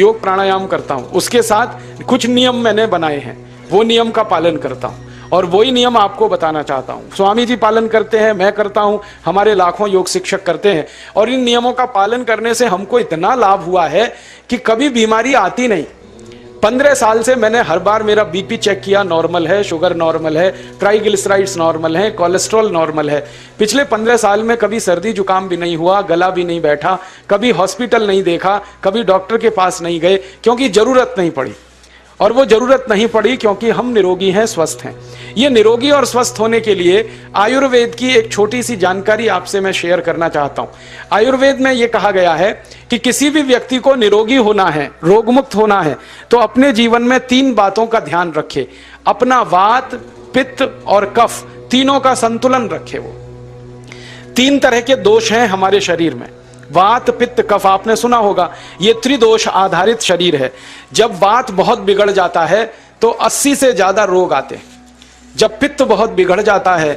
योग प्राणायाम करता हूं, उसके साथ कुछ नियम मैंने बनाए हैं, वो नियम का पालन करता हूं और वही नियम आपको बताना चाहता हूं। स्वामी जी पालन करते हैं, मैं करता हूं, हमारे लाखों योग शिक्षक करते हैं और इन नियमों का पालन करने से हमको इतना लाभ हुआ है कि कभी बीमारी आती नहीं। 15 साल से मैंने हर बार मेरा बीपी चेक किया, नॉर्मल है, शुगर नॉर्मल है, ट्राइग्लिसराइड्स नॉर्मल है, कोलेस्ट्रॉल नॉर्मल है। पिछले 15 साल में कभी सर्दी जुकाम भी नहीं हुआ, गला भी नहीं बैठा, कभी हॉस्पिटल नहीं देखा, कभी डॉक्टर के पास नहीं गए, क्योंकि जरूरत नहीं पड़ी। और वो जरूरत नहीं पड़ी क्योंकि हम निरोगी हैं, स्वस्थ हैं। ये निरोगी और स्वस्थ होने के लिए आयुर्वेद की एक छोटी सी जानकारी आपसे मैं शेयर करना चाहता हूं। आयुर्वेद में ये कहा गया है कि किसी भी व्यक्ति को निरोगी होना है, रोगमुक्त होना है, तो अपने जीवन में 3 बातों का ध्यान रखे। अपना वात, पित्त और कफ तीनों का संतुलन रखे। वो 3 तरह के दोष हैं हमारे शरीर में, वात, पित्त, कफ। आपने सुना होगा, ये त्रिदोष आधारित शरीर है। जब वात बहुत बिगड़ जाता है तो 80 से ज्यादा रोग आते हैं। जब पित्त बहुत बिगड़ जाता है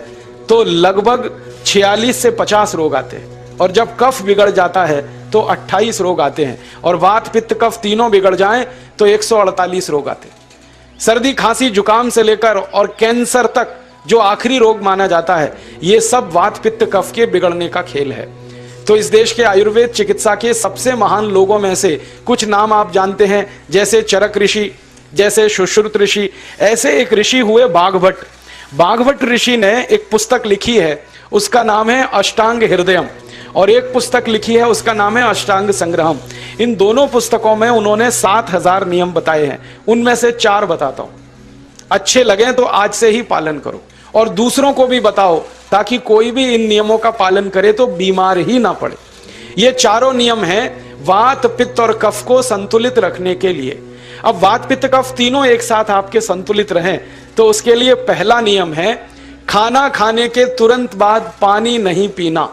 तो लगभग 46 से 50 रोग आते हैं। और जब कफ बिगड़ जाता है तो 28 रोग आते हैं। और वात, पित्त, कफ तीनों बिगड़ जाएं तो 148 रोग आते हैं। सर्दी, खांसी, जुकाम से लेकर और कैंसर तक जो आखिरी रोग माना जाता है, ये सब वात, पित्त, कफ के बिगड़ने का खेल है। तो इस देश के आयुर्वेद चिकित्सा के सबसे महान लोगों में से कुछ नाम आप जानते हैं, जैसे चरक ऋषि, जैसे सुश्रुत ऋषि। ऐसे एक ऋषि हुए बाघभट्ट। बाघभट्ट ऋषि ने एक पुस्तक लिखी है, उसका नाम है अष्टांग हृदयम, और एक पुस्तक लिखी है, उसका नाम है अष्टांग संग्रहम। इन दोनों पुस्तकों में उन्होंने 7000 नियम बताए हैं। उनमें से 4 बताता हूं, अच्छे लगे तो आज से ही पालन करो और दूसरों को भी बताओ, ताकि कोई भी इन नियमों का पालन करे तो बीमार ही ना पड़े। ये चारों नियम हैं वात, पित्त और कफ को संतुलित रखने के लिए। अब वात, पित्त, कफ तीनों एक साथ आपके संतुलित रहें तो उसके लिए पहला नियम है, खाना खाने के तुरंत बाद पानी नहीं पीना।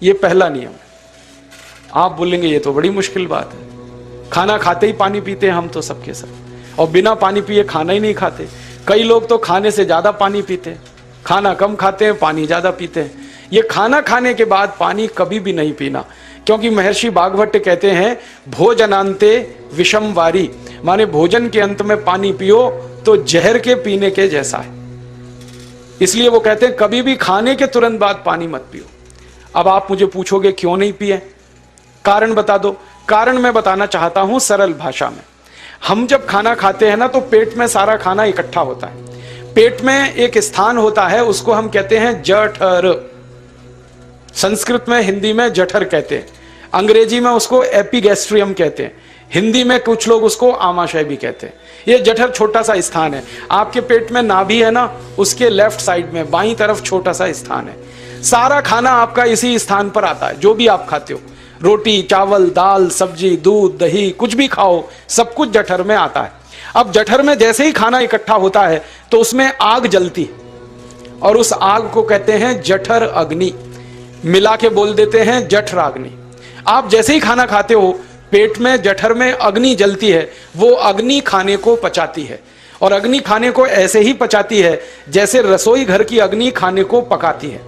ये पहला नियम है। आप बोलेंगे ये तो बड़ी मुश्किल बात है, खाना खाते ही पानी पीते हैं हम तो सबके सब, और बिना पानी पिए खाना ही नहीं खाते। कई लोग तो खाने से ज्यादा पानी पीते हैं, खाना कम खाते हैं, पानी ज्यादा पीते हैं। ये खाना खाने के बाद पानी कभी भी नहीं पीना, क्योंकि महर्षि बाघभट्ट कहते हैं भोजनांते विषम वारी, माने भोजन के अंत में पानी पियो तो जहर के पीने के जैसा है। इसलिए वो कहते हैं कभी भी खाने के तुरंत बाद पानी मत पियो। अब आप मुझे पूछोगे क्यों नहीं पिए, कारण बता दो। कारण मैं बताना चाहता हूं सरल भाषा में। हम जब खाना खाते हैं ना तो पेट में सारा खाना इकट्ठा होता है। पेट में एक स्थान होता है, उसको हम कहते हैं जठर। संस्कृत में, हिंदी में जठर कहते हैं, अंग्रेजी में उसको एपिगैस्ट्रियम कहते हैं, हिंदी में कुछ लोग उसको आमाशय भी कहते हैं। ये जठर छोटा सा स्थान है। आपके पेट में नाभि है ना, उसके लेफ्ट साइड में बाईं तरफ छोटा सा स्थान है। सारा खाना आपका इसी स्थान पर आता है। जो भी आप खाते हो, रोटी, चावल, दाल, सब्जी, दूध, दही, कुछ भी खाओ, सब कुछ जठर में आता है। अब जठर में जैसे ही खाना इकट्ठा होता है तो उसमें आग जलती है और उस आग को कहते हैं जठर अग्नि, मिला के बोल देते हैं जठराग्नि। आप जैसे ही खाना खाते हो पेट में जठर में अग्नि जलती है, वो अग्नि खाने को पचाती है। और अग्नि खाने को ऐसे ही पचाती है जैसे रसोई घर की अग्नि खाने को पकाती है।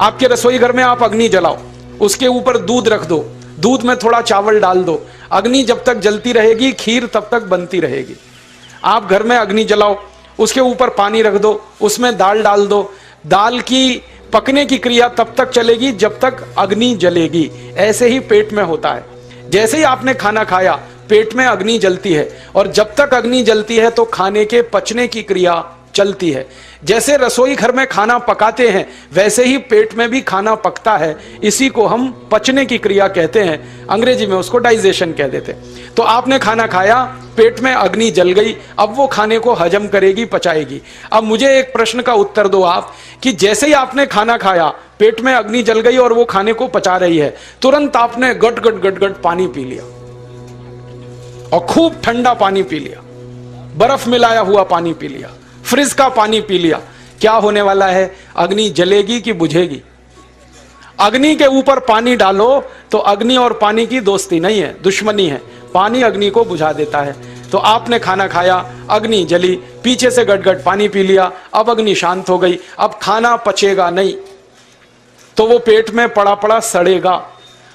आपके रसोई घर में आप अग्नि जलाओ, उसके ऊपर दूध रख दो, दूध में थोड़ा चावल डाल दो, अग्नि जब तक जलती रहेगी खीर तब तक बनती रहेगी। आप घर में अग्नि जलाओ, उसके ऊपर पानी रख दो, उसमें दाल डाल दो, दाल की पकने की क्रिया तब तक चलेगी जब तक अग्नि जलेगी। ऐसे ही पेट में होता है। जैसे ही आपने खाना खाया पेट में अग्नि जलती है, और जब तक अग्नि जलती है तो खाने के पचने की क्रिया चलती है। जैसे रसोई घर में खाना पकाते हैं वैसे ही पेट में भी खाना पकता है। इसी को हम पचने की क्रिया कहते हैं, अंग्रेजी में उसको डाइजेशन कह देते हैं। तो आपने खाना खाया, पेट में अग्नि जल गई, अब वो खाने को हजम करेगी, पचाएगी। अब मुझे एक प्रश्न का उत्तर दो आप, कि जैसे ही आपने खाना खाया पेट में अग्नि जल गई और वो खाने को पचा रही है, तुरंत आपने गट गट गट गट पानी पी लिया और खूब ठंडा पानी पी लिया, बर्फ मिलाया हुआ पानी पी लिया, फ्रिज का पानी पी लिया। क्या होने वाला है? अग्नि जलेगी कि बुझेगी? अग्नि के ऊपर पानी डालो तो अग्नि और पानी की दोस्ती नहीं है, दुश्मनी है। पानी अग्नि को बुझा देता है। तो आपने खाना खाया, अग्नि जली, पीछे से गट-गट पानी पी लिया, अब अग्नि शांत हो गई, अब खाना पचेगा नहीं, तो वो पेट में पड़ा पड़ा सड़ेगा।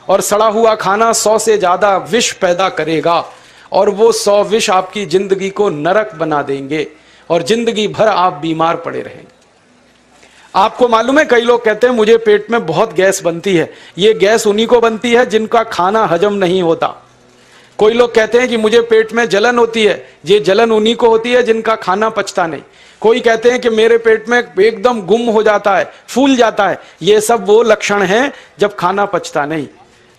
और सड़ा हुआ खाना 100 से ज्यादा विष पैदा करेगा, और वो 100 विष आपकी जिंदगी को नरक बना देंगे और जिंदगी भर आप बीमार पड़े रहेंगे। आपको मालूम है, कई लोग कहते हैं मुझे पेट में बहुत गैस बनती है। ये गैस उन्हीं को बनती है जिनका खाना हजम नहीं होता। कोई लोग कहते हैं कि मुझे पेट में जलन होती है, ये जलन उन्हीं को होती है जिनका खाना पचता नहीं। कोई कहते हैं कि मेरे पेट में एकदम गुम हो जाता है, फूल जाता है, ये सब वो लक्षण हैं जब खाना पचता नहीं।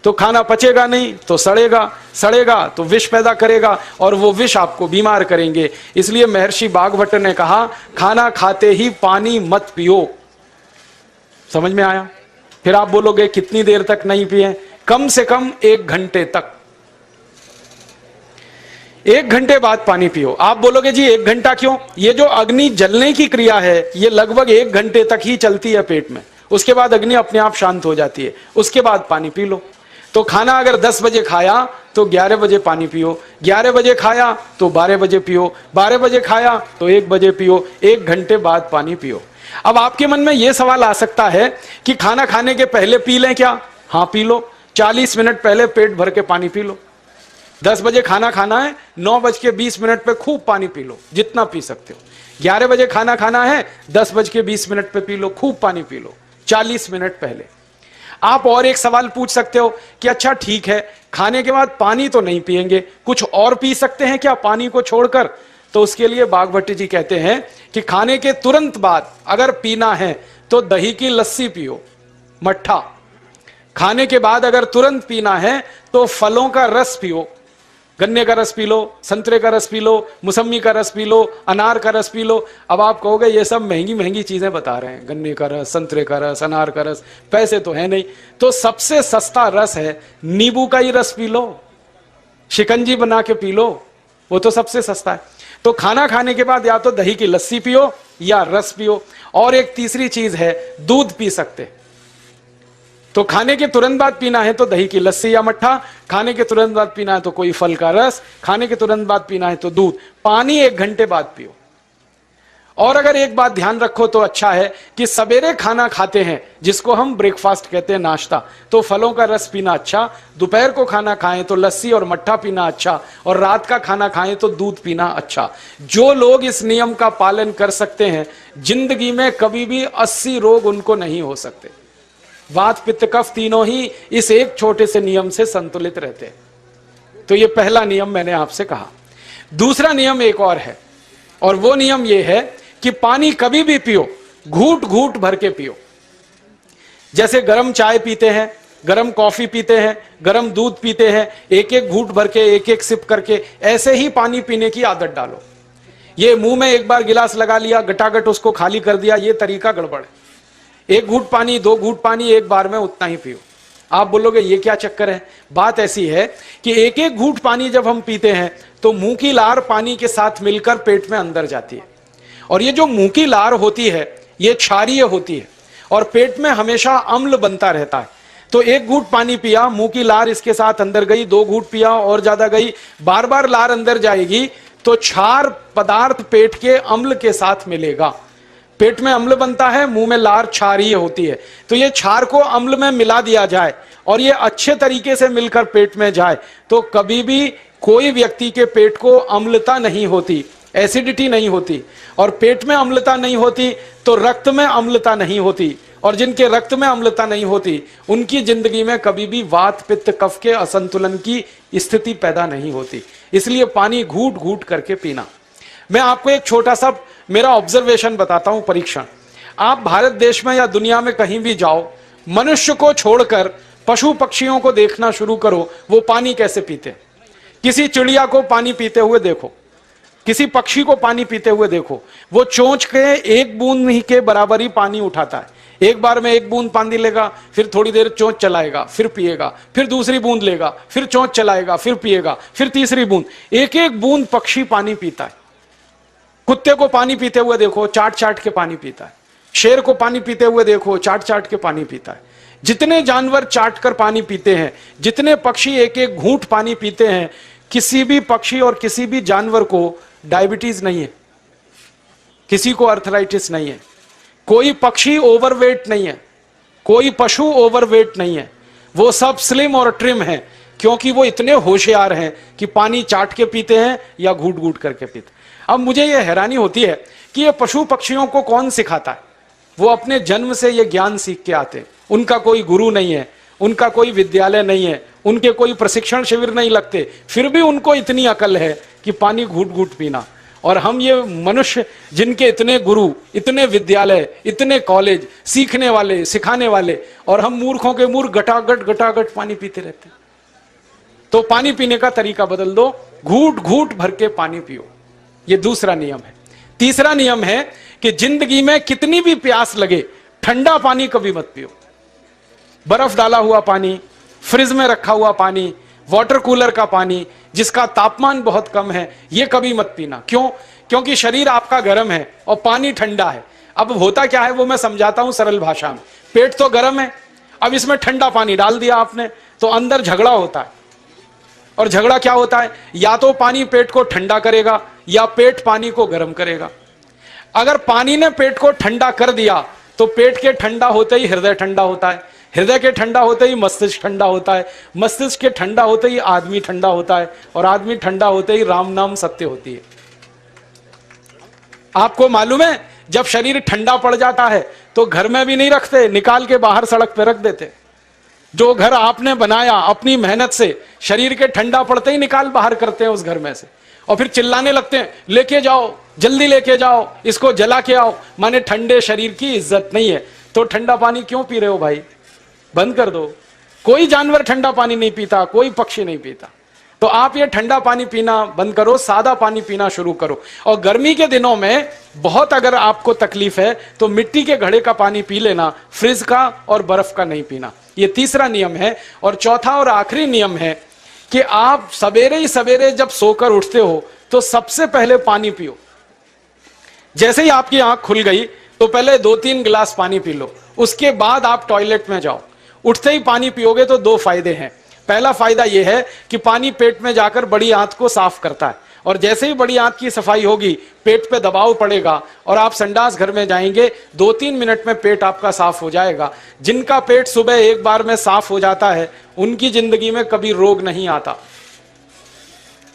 तो खाना पचेगा नहीं तो सड़ेगा, सड़ेगा तो विष पैदा करेगा, और वो विष आपको बीमार करेंगे। इसलिए महर्षि बागभट्ट ने कहा, खाना खाते ही पानी मत पियो। समझ में आया? फिर आप बोलोगे कितनी देर तक नहीं पिए? कम से कम 1 घंटे तक। 1 घंटे बाद पानी पियो। आप बोलोगे जी 1 घंटा क्यों? ये जो अग्नि जलने की क्रिया है ये लगभग 1 घंटे तक ही चलती है पेट में, उसके बाद अग्नि अपने आप शांत हो जाती है, उसके बाद पानी पी लो। तो खाना अगर 10 बजे खाया तो 11 बजे पानी पियो, 11 बजे खाया तो 12 बजे पियो, 12 बजे खाया तो 1 बजे पियो, 1 घंटे बाद पानी पियो। अब आपके मन में यह सवाल आ सकता है कि खाना खाने के पहले पी लें क्या? हाँ पी लो, 40 मिनट पहले पेट भर के पानी पी लो। 10 बजे खाना खाना है, 9:20 पे खूब पानी पी लो, जितना पी सकते हो। 11 बजे खाना खाना है, 10:20 पे पी लो, खूब पानी पी लो, 40 मिनट पहले। आप और एक सवाल पूछ सकते हो कि अच्छा ठीक है, खाने के बाद पानी तो नहीं पिएंगे, कुछ और पी सकते हैं क्या पानी को छोड़कर? तो उसके लिए बागभट्ट जी कहते हैं कि खाने के तुरंत बाद अगर पीना है तो दही की लस्सी पियो, मट्ठा। खाने के बाद अगर तुरंत पीना है तो फलों का रस पियो, गन्ने का रस पी लो, संतरे का रस पी लो, मौसमी का रस पी लो, अनार का रस पी लो। अब आप कहोगे ये सब महंगी महंगी चीजें बता रहे हैं, गन्ने का रस, संतरे का रस, अनार का रस, पैसे तो है नहीं। तो सबसे सस्ता रस है नींबू का ही रस पी लो, शिकंजी बना के पी लो, वो तो सबसे सस्ता है। तो खाना खाने के बाद या तो दही की लस्सी पियो या रस पियो। और एक तीसरी चीज है, दूध पी सकते। तो खाने के तुरंत बाद पीना है तो दही की लस्सी या मट्ठा, खाने के तुरंत बाद पीना है तो कोई फल का रस, खाने के तुरंत बाद पीना है तो दूध। पानी 1 घंटे बाद पियो। और अगर एक बात ध्यान रखो तो अच्छा है कि सवेरे खाना खाते हैं जिसको हम ब्रेकफास्ट कहते हैं, नाश्ता, तो फलों का रस पीना अच्छा, दोपहर को खाना खाएं तो लस्सी और मट्ठा पीना अच्छा, और रात का खाना खाएं तो दूध पीना अच्छा। जो लोग इस नियम का पालन कर सकते हैं जिंदगी में कभी भी 80 रोग उनको नहीं हो सकते। वात पित्त कफ तीनों ही इस एक छोटे से नियम से संतुलित रहते हैं। तो ये पहला नियम मैंने आपसे कहा। दूसरा नियम एक और है, और वो नियम ये है कि पानी कभी भी पियो, घूट घूट भर के पियो। जैसे गरम चाय पीते हैं, गरम कॉफी पीते हैं, गरम दूध पीते हैं, एक एक घूट भर के, एक एक सिप करके, ऐसे ही पानी पीने की आदत डालो। ये मुंह में एक बार गिलास लगा लिया, गटागट उसको खाली कर दिया, ये तरीका गड़बड़ है। 1 घूट पानी, 2 घूट पानी एक बार में उतना ही पियो। आप बोलोगे ये क्या चक्कर है? बात ऐसी है कि एक एक घूट पानी जब हम पीते हैं तो मुंह की लार पानी के साथ मिलकर पेट में अंदर जाती है, और ये जो मुंह की लार होती है ये क्षारीय होती है और पेट में हमेशा अम्ल बनता रहता है। तो 1 घूट पानी पिया, मुंह की लार इसके साथ अंदर गई, 2 घूट पिया और ज्यादा गई, बार बार लार अंदर जाएगी तो क्षार पदार्थ पेट के अम्ल के साथ मिलेगा। पेट में अम्ल बनता है, मुंह में लार क्षारीय होती है। तो ये क्षार को अम्ल में मिला दिया जाए और ये अच्छे तरीके से मिलकर पेट में जाए तो कभी भी कोई व्यक्ति के पेट को अम्लता नहीं होती, एसिडिटी नहीं होती। और पेट में अम्लता नहीं होती तो रक्त में अम्लता नहीं होती, और जिनके रक्त में अम्लता नहीं होती उनकी जिंदगी में कभी भी वात पित्त कफ के असंतुलन की स्थिति पैदा नहीं होती। इसलिए पानी घूट घूट करके पीना। मैं आपको एक छोटा सा मेरा ऑब्जर्वेशन बताता हूं, परीक्षण। आप भारत देश में या दुनिया में कहीं भी जाओ, मनुष्य को छोड़कर पशु पक्षियों को देखना शुरू करो, वो पानी कैसे पीते। किसी चिड़िया को पानी पीते हुए देखो, किसी पक्षी को पानी पीते हुए देखो, वो चोंच के 1 बूंद ही के बराबर ही पानी उठाता है। एक बार में 1 बूंद पानी लेगा, फिर थोड़ी देर चोंच चलाएगा, फिर पिएगा, फिर दूसरी बूंद लेगा, फिर चोंच चलाएगा, फिर पिएगा, फिर तीसरी बूंद। एक एक बूंद पक्षी पानी पीता है। कुत्ते को पानी पीते हुए देखो, चाट चाट के पानी पीता है। शेर को पानी पीते हुए देखो, चाट चाट के पानी पीता है। जितने जानवर चाट कर पानी पीते हैं, जितने पक्षी एक एक घूंट पानी पीते हैं, किसी भी पक्षी और किसी भी जानवर को डायबिटीज नहीं है, किसी को अर्थराइटिस नहीं है, कोई पक्षी ओवरवेट नहीं है, कोई पशु ओवरवेट नहीं है। वो सब स्लिम और ट्रिम हैं, क्योंकि वो इतने होशियार हैं कि पानी चाट के पीते हैं या घूट घूट करके पीते। अब मुझे ये हैरानी होती है कि ये पशु पक्षियों को कौन सिखाता है? वो अपने जन्म से ये ज्ञान सीख के आते हैं। उनका कोई गुरु नहीं है, उनका कोई विद्यालय नहीं है, उनके कोई प्रशिक्षण शिविर नहीं लगते, फिर भी उनको इतनी अकल है कि पानी घूट घूट पीना। और हम ये मनुष्य जिनके इतने गुरु, इतने विद्यालय, इतने कॉलेज, सीखने वाले, सिखाने वाले, और हम मूर्खों के मूर्ख गटागट पानी पीते रहते हैं। तो पानी पीने का तरीका बदल दो, घूट घूट भर के पानी पियो। ये दूसरा नियम है। तीसरा नियम है कि जिंदगी में कितनी भी प्यास लगे, ठंडा पानी कभी मत पियो। बर्फ डाला हुआ पानी, फ्रिज में रखा हुआ पानी, वाटर कूलर का पानी जिसका तापमान बहुत कम है, ये कभी मत पीना। क्यों? क्योंकि शरीर आपका गर्म है और पानी ठंडा है। अब होता क्या है वो मैं समझाता हूं सरल भाषा में। पेट तो गर्म है, अब इसमें ठंडा पानी डाल दिया आपने, तो अंदर झगड़ा होता है। और झगड़ा क्या होता है? या तो पानी पेट को ठंडा करेगा या पेट पानी को गर्म करेगा। अगर पानी ने पेट को ठंडा कर दिया तो पेट के ठंडा होते ही हृदय ठंडा होता है, हृदय के ठंडा होते ही मस्तिष्क ठंडा होता है, मस्तिष्क के ठंडा होते ही आदमी ठंडा होता है, और आदमी ठंडा होते ही राम नाम सत्य होती है। आपको मालूम है, जब शरीर ठंडा पड़ जाता है तो घर में भी नहीं रखते, निकाल के बाहर सड़क पे रख देते। जो घर आपने बनाया अपनी मेहनत से, शरीर के ठंडा पड़ते ही निकाल बाहर करते हैं उस घर में से, और फिर चिल्लाने लगते हैं, लेके जाओ, जल्दी लेके जाओ, इसको जला के आओ। माने ठंडे शरीर की इज्जत नहीं है। तो ठंडा पानी क्यों पी रहे हो भाई? बंद कर दो। कोई जानवर ठंडा पानी नहीं पीता, कोई पक्षी नहीं पीता। तो आप ये ठंडा पानी पीना बंद करो, सादा पानी पीना शुरू करो। और गर्मी के दिनों में बहुत अगर आपको तकलीफ है तो मिट्टी के घड़े का पानी पी लेना, फ्रिज का और बर्फ का नहीं पीना। ये तीसरा नियम है। और चौथा और आखिरी नियम है कि आप सवेरे ही सवेरे जब सोकर उठते हो तो सबसे पहले पानी पियो। जैसे ही आपकी आंख खुल गई तो पहले 2-3 गिलास पानी पी लो, उसके बाद आप टॉयलेट में जाओ। उठते ही पानी पियोगे तो 2 फायदे हैं। पहला फायदा यह है कि पानी पेट में जाकर बड़ी आंत को साफ करता है, और जैसे ही बड़ी आंत की सफाई होगी पेट पे दबाव पड़ेगा और आप संडास घर में जाएंगे, 2-3 मिनट में पेट आपका साफ हो जाएगा। जिनका पेट सुबह एक बार में साफ हो जाता है उनकी जिंदगी में कभी रोग नहीं आता।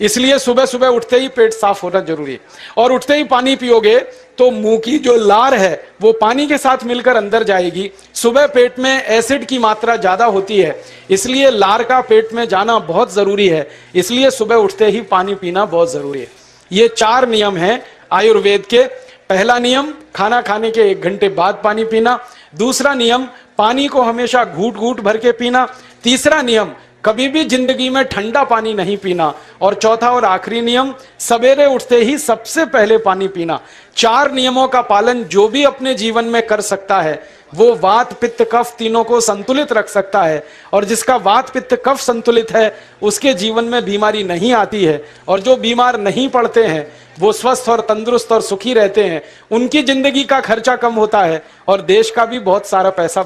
इसलिए सुबह सुबह उठते ही पेट साफ होना जरूरी है। और उठते ही पानी पियोगे तो मुंह की जो लार है वो पानी के साथ मिलकर अंदर जाएगी। सुबह पेट में एसिड की मात्रा ज्यादा होती है, इसलिए लार का पेट में जाना बहुत जरूरी है। इसलिए सुबह उठते ही पानी पीना बहुत जरूरी है। ये 4 नियम हैं आयुर्वेद के। पहला नियम, खाना खाने के 1 घंटे बाद पानी पीना। दूसरा नियम, पानी को हमेशा घूट घूट भर के पीना। तीसरा नियम, कभी भी जिंदगी में ठंडा पानी नहीं पीना। और चौथा और आखिरी नियम, सवेरे उठते ही सबसे पहले पानी पीना। 4 नियमों का पालन जो भी अपने जीवन में कर सकता है वो वात पित्त कफ तीनों को संतुलित रख सकता है। और जिसका वात पित्त कफ संतुलित है उसके जीवन में बीमारी नहीं आती है। और जो बीमार नहीं पड़ते हैं वो स्वस्थ और तंदुरुस्त और सुखी रहते हैं। उनकी जिंदगी का खर्चा कम होता है और देश का भी बहुत सारा पैसा